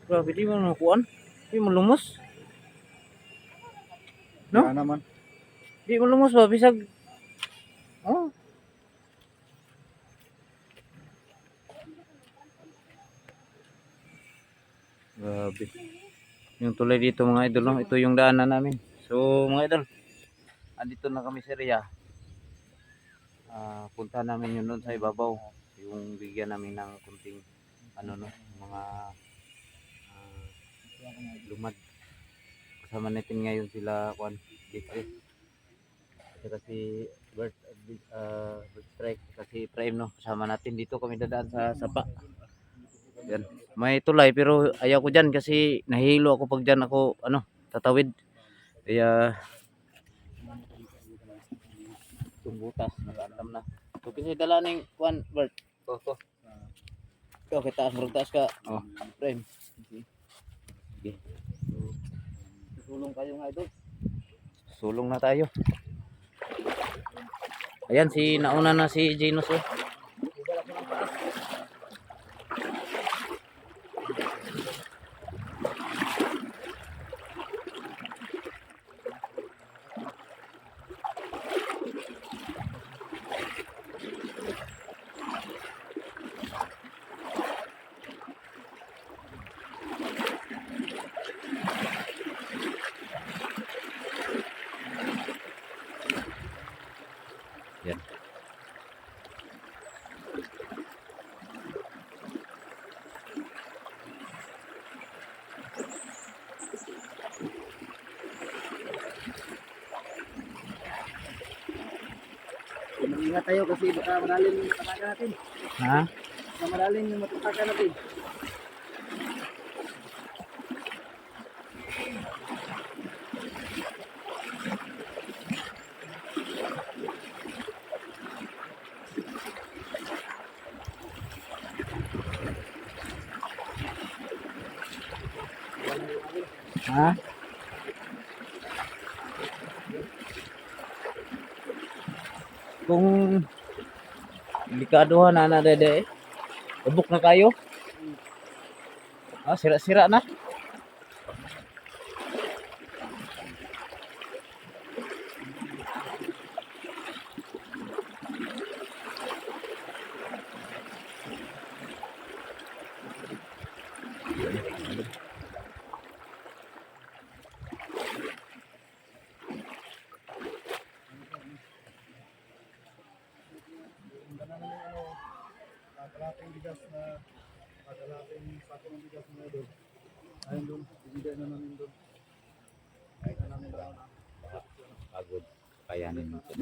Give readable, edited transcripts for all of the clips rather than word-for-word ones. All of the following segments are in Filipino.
Grabe, di mo nakuan. Di mo lumos. No? Wala naman. Di mo lumos ba? Bisag. Oh. Grabe. Yung tulay dito mga idol, no? Ito yung daanan namin. So mga idol, andito na kami sa area. Punta namin yun doon sa ibabaw. Yung bigyan namin ng kunting ano no, mga lumad. Kasama natin ngayon sila Juan Dietrich. Kasi Bert Strike kasi Prime no. Kasama natin dito kami dadaan sa sapa. Yan. May tulay pero ayaw ko diyan kasi nahihilo ako pag diyan ako ano, tatawid. Kaya tumbutas nakaalam na. So kasi dala ning Juan Bert. To. Ito kita taas ka. Oh, Prime. Sige. Sulong kayo nga idol. Sulong na tayo. Ayan si nauna na si Genos oh. Yan. Ingat tayo kasi baka malalim yung matatakan natin. Ha? Baka malalim yung matatakan natin. Ha? Kung delikado na dede, ubok na kayo. Sira-sira na. Kalating bigas na kalating sako ng bigas na doon. Ayun doon, ibigay na namin doon. Ayun na namin doon. Pagod. Kayanin mo ito.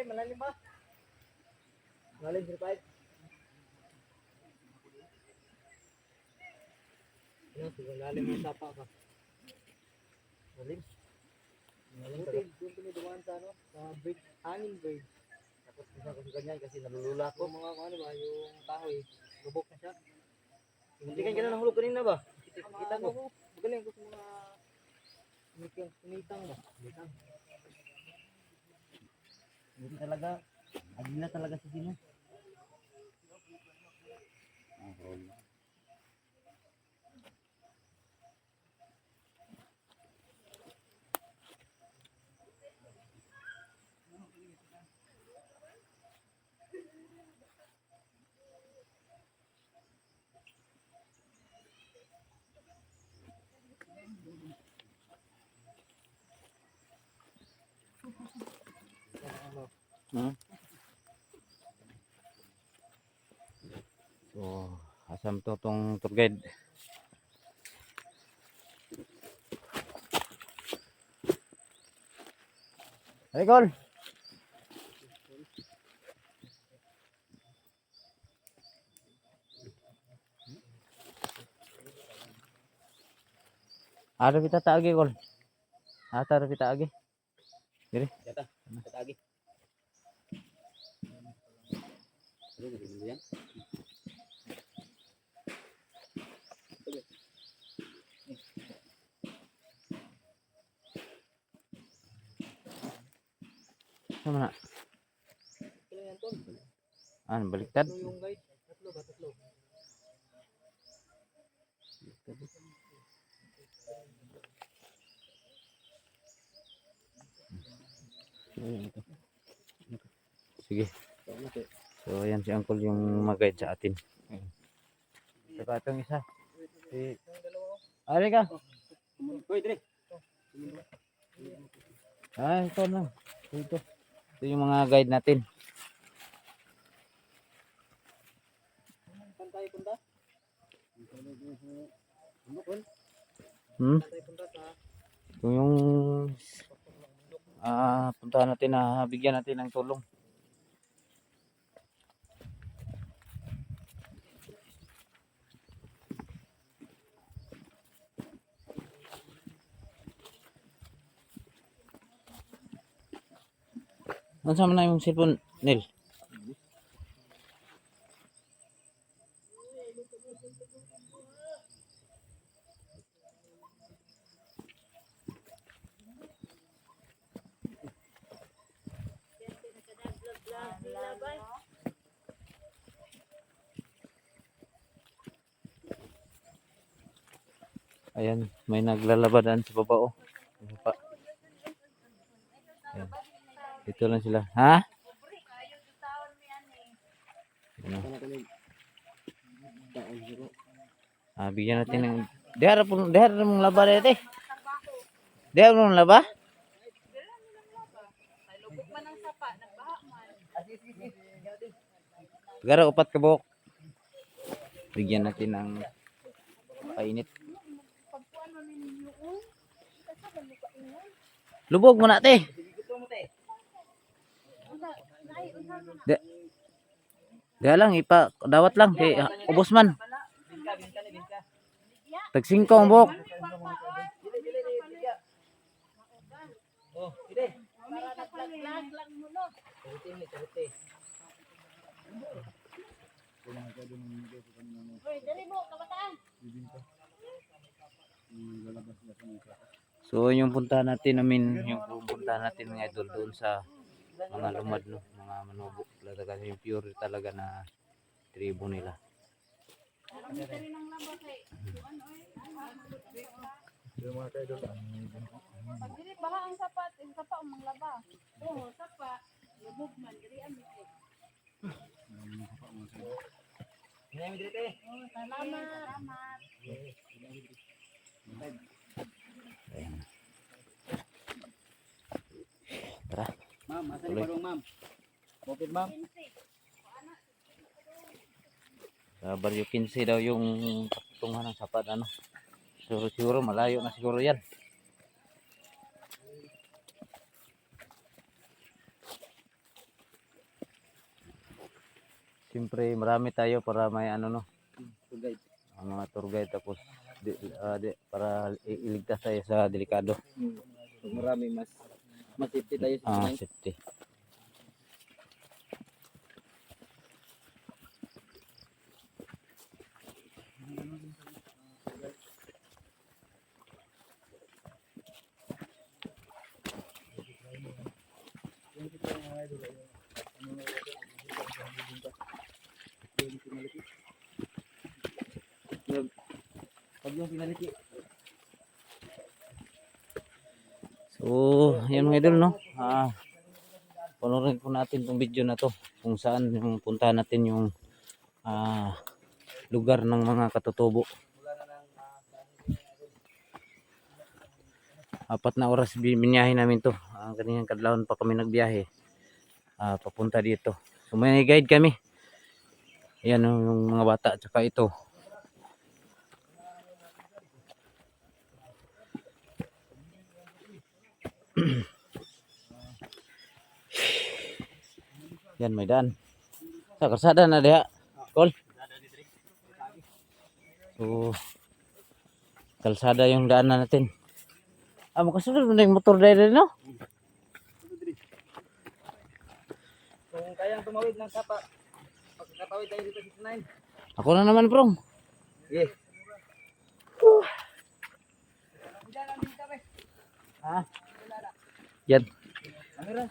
Malalim ba? Malalim sir Pipe. Malalim yung sapa ka. Malalim. Buti, doon kami dumaan sa ano, sa bridge, hanging bridge. Tapos bisa ko ganyan kasi nalulula ko. Mga ano ba, yung kahoy, lubok na siya. Hindi ka na nahulog kanina ba? Kita ko. Magaling ko sa mga kumitang ba? Kumitang. Hindi talaga, agila talaga si Sino. So, asam to tong tour guide. Hey, Col. Ada kita taagi kol. Ata ada kita agi. Diri. Kata, kata lagi. Ano ba yan? Sama na. Kailan yan, tol? Ano baliktad? Tatlo yung guide. Tatlo ba? Tatlo. Sige. So ayan si Uncle yung mag-guide sa atin. Saka itong isa. Si Ari ka. Uy, dire. Ito na. Ito. Ito yung mga guide natin. Saan tayo punta? Hmm? Saan tayo punta sa Ito yung puntahan natin na bigyan natin ng tulong. Nasaan mo na yung cellphone, Nel? Ayan, may naglalabadan sa baba oh. Sa baba. Ayan. Dito lang sila. Ha? Ano? Bigyan natin ng dehara mong laba dito. Dehara mong laba? Gara upat ka buhok. Bigyan natin ng kainit. Lubog mo na te. Dia lang dawat lang kay ubos man. Tag 5 ang buhok. Oh, dire. Para naglag mo no. Terite. Oy, dali mo, kabataan. So yung punta natin yung punta natin mga idol doon sa mga lumad no, mga manubo talaga yung pure talaga na tribo nila. Pag dili baha ang sapat, ang sapa ang manglaba. Oo, sapa. Lubog man diri ang mikit. Ngayon dire. Oh, salamat. Ayan. Tara. Ma'am, asan yung barong, ma'am? Okay, ma'am. Sa Barrio 15 daw yung patungan ng sapat ano. Siguro malayo na siguro yan. Siyempre marami tayo para may ano no, Guide. ang mga tour guide tapos para iligtas tayo sa delikado. Pag marami mas safety tayo sa mga. Safety. Pag yung pinaliki. So, yan mga idol no. Panoorin po natin tong video na to kung saan yung puntahan natin yung lugar ng mga katutubo. 4 na oras biniyahe namin to. Kaninang kadlawon pa kami nagbiyahe papunta dito. So may guide kami. Ayan yung mga bata tsaka ito. Yan may daan. Sa karsada na diha. Kol. So Kalsada yung daanan natin. Ah, makasunod mo na yung motor dahil no? Kung kayang tumawid ng sapa, pagkakatawid tayo dito 69. Ako na naman, prong. Sige. Ha? Yan. Camera.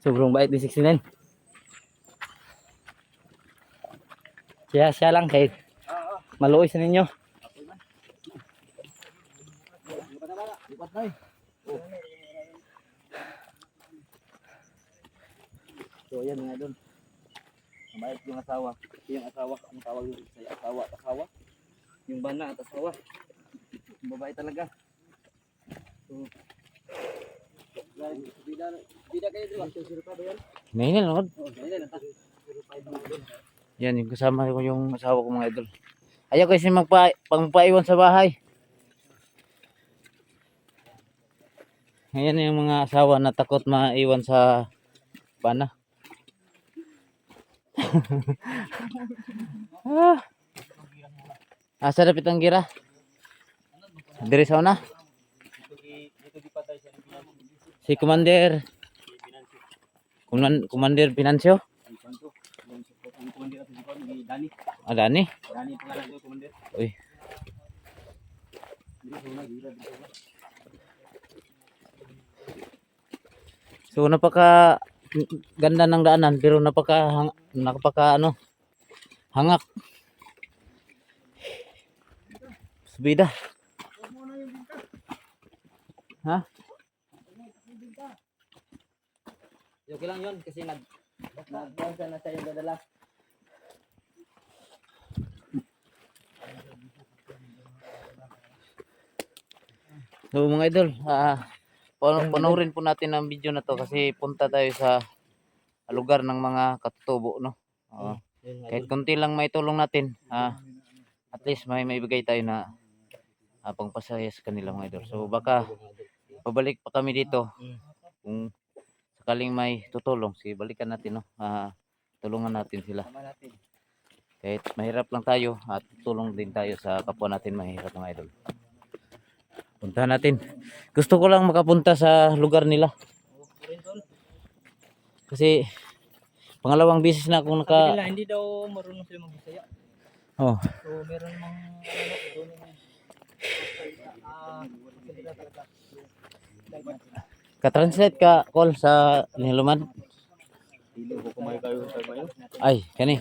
Sobrang bait ni 69. Siya lang kahit maluoy sa ninyo. Lipat na eh. So ayan mga idol. Mabait yung asawa. Yung asawa, ang tawag yung sa asawa. Yung bana at asawa. Babae talaga. So, bida kayo dito. Nahinil, no? Oh, ganyan na. Yan, yung kasama ko yung asawa ko mga idol. Ayaw kasi pangpaiwan sa bahay. Ayan yung mga asawa na takot maiwan sa bana. Asa dapit ang gira? Diri sa una? Si Commander Pinancio? Ah, Dani? Dani pangalan ko, Commander. Uy. So napaka ganda ng daanan pero napaka hangak. Subida. Ha? Okay lang yun kasi nagbansa na siya yung dadala. So mga idol, panoorin po natin ang video na to kasi punta tayo sa lugar ng mga katutubo, no? Kahit konti lang may tulong natin, at least may maibigay tayo na pangpasaya sa kanila mga idol. So baka pabalik pa kami dito kung sakaling may tutulong, balikan natin, no? Tulungan natin sila. Kahit mahirap lang tayo at tulong din tayo sa kapwa natin mahirap mga idol. Punta natin. Gusto ko lang makapunta sa lugar nila. Kasi pangalawang beses na akong Hindi daw marunong sila mag-Bisaya. Oh. So meron mga Ka-translate ka call sa Nilumad. Dili ko kumay kayo sa bayo. Ay, kani.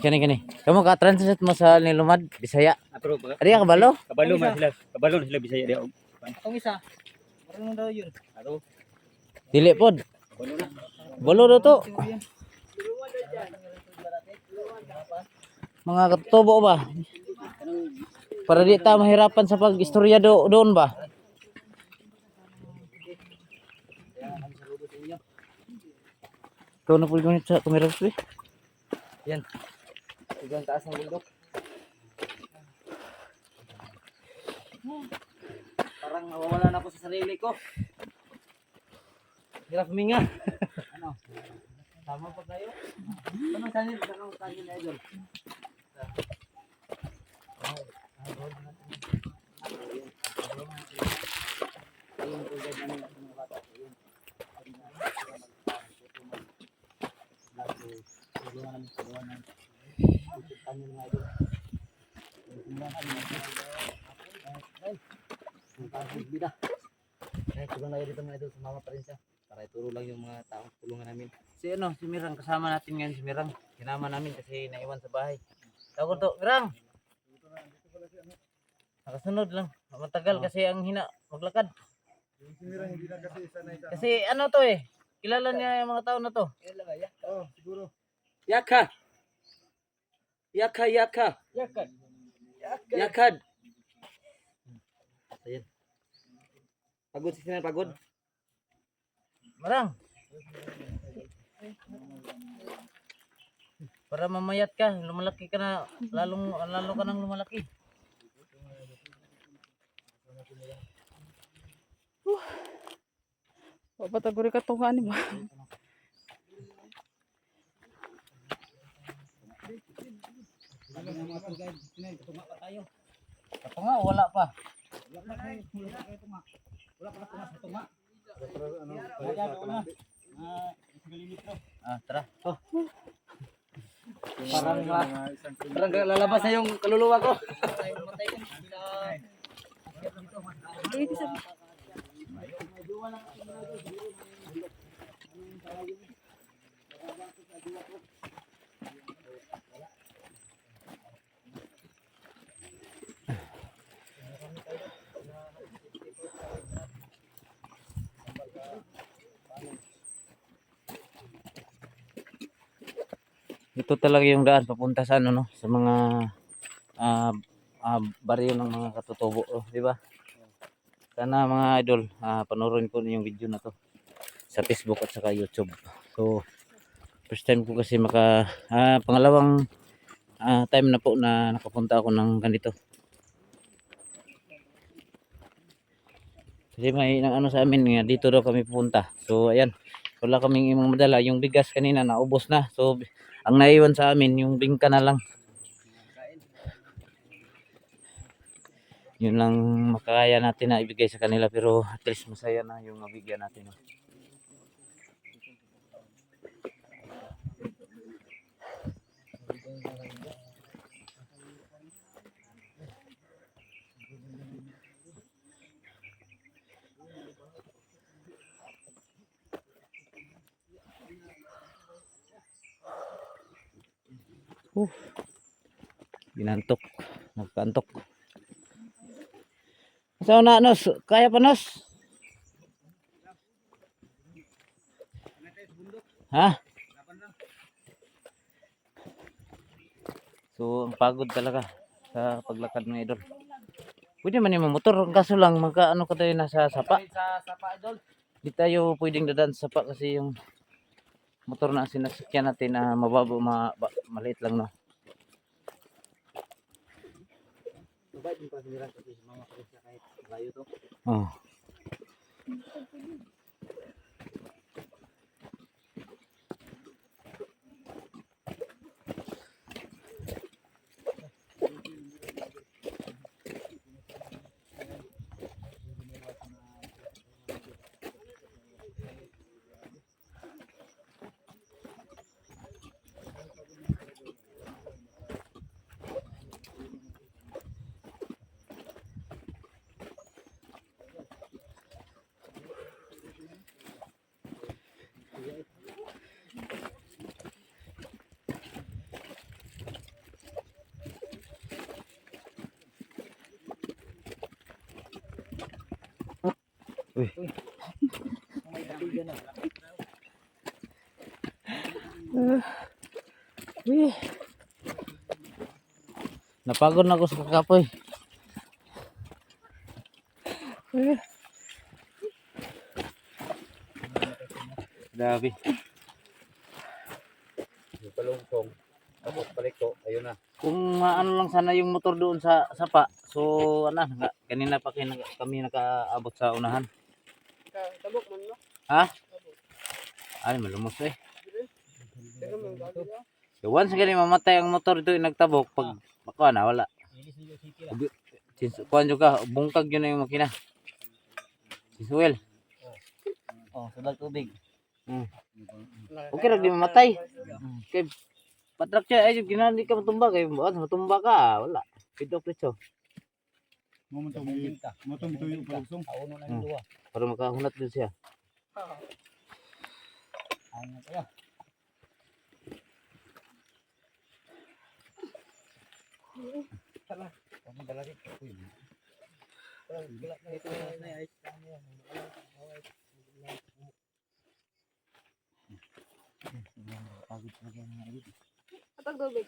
Kamu ka-translate mo sa Nilumad, Bisaya. Pero Ari ka kabalo? kabalo man sila. Kabalo na sila Bisaya diha. Ang isa. Marunong daw yun. Aro. Dili pod. Kabalo na. Balo daw to. Mga katutubo ba? Para di ta mahirapan sa pag-istorya doon ba? Ikaw na po yung sa camera ko eh. Yan. Hanggang taas ng bundok. Parang nawawala na ako sa sarili ko. Hirap huminga. Ano? Tama pa tayo? Anong sanil? Anong sanil na idol? Tulong na dito mga idol, sumama pa rin siya para ituro lang yung mga taong tulungan namin. Si Mirang, kasama natin ngayon si Mirang. Kinama namin kasi naiwan sa bahay. Tawag to, Mirang! Nakasunod lang. Matagal kasi ang hina maglakad. Kasi ano to eh. Kilala niya yung mga tao na to. Oh, siguro. Yaka! Yakad! Ayan. Pagod si Sinan, pagod. Marang! Para mamayat ka, lumalaki ka na, lalo ka nang lumalaki. Papataguri ka to ani ba? Ito nga, wala pa. Tara. Oh. Parang lalabas na yung kaluluwa ko. Ito talaga yung daan papunta sa ano no, sa mga baryo ng mga katutubo, oh, di ba? Sana mga idol, panoorin ko yung video na to sa Facebook at saka YouTube. So, first time ko kasi pangalawang time na po na nakapunta ako ng ganito. Kasi may nang ano sa amin nga dito daw kami pupunta. So, ayan. Wala kaming imong madala. Yung bigas kanina naubos na. So, ang naiwan sa amin yung bingka na lang. Yun lang makakaya natin na ibigay sa kanila pero at least masaya na yung mabigyan natin. Ginantok, nagkantok. So na nos, kaya pa nos? Ha? So ang pagod talaga sa paglakad ng idol. Pwede man yung motor, kaso lang magkaano ka tayo nasa sapa. Sa sapa idol. Di tayo pwedeng dadaan sa sapa kasi yung motor na sinasakyan natin na maliit lang no. Mabait yung pasiniran kasi mama ko siya kahit layo to. Oh. Uy. Napagod na ako sa kakapoy. Grabe. Yung palungkong. Tapos paliko, ayun na. Kung ano lang sana yung motor doon sa sapa. So ano, kanina pa kami nakaabot sa unahan. Tabok man no. Ha? Ay, malumos eh. So, once nga mamatay ang motor doon nagtabok pag baka na wala. Kuan juga bungkag yun na yung makina. Sisuel. Oh, sabag tubig. Okay lang di mamatay. Kay patrak siya ay ginani ka matumba kay matumba ka wala. Pito preso. Mo tong tuyo palugsong. Auno na yung duwa. Para makahunat din siya. Ano kaya? Tara. Kamu dalari ko yun. Gila na ito na ay Atag tubig.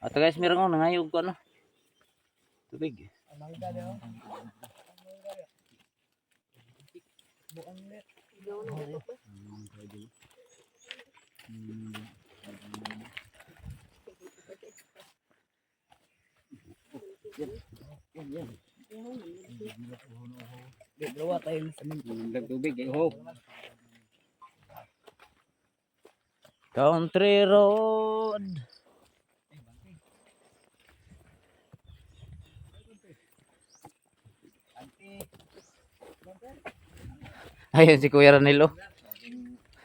At guys, meron ko nangayog ko ano. Tubig. dalawa tayo sa tubig eh. Oh. Country road. Ayun si Kuya Ranilo.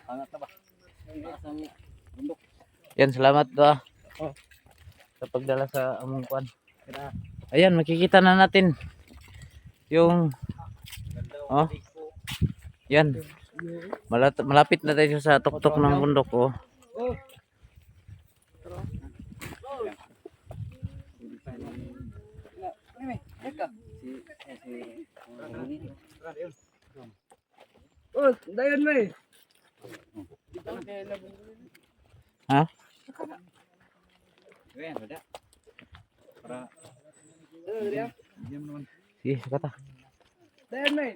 Angat na ba? Asang bundok. Yan, salamat ba Oh. sa pagdala sa among kwan. Ayan, makikita na natin yung oh. Yan. Malapit na tayo sa tuktok ng bundok oh. Oh. Oh, dayon mo eh. Ha? Ayan, ada. Para Sige, kata. dayon mo eh.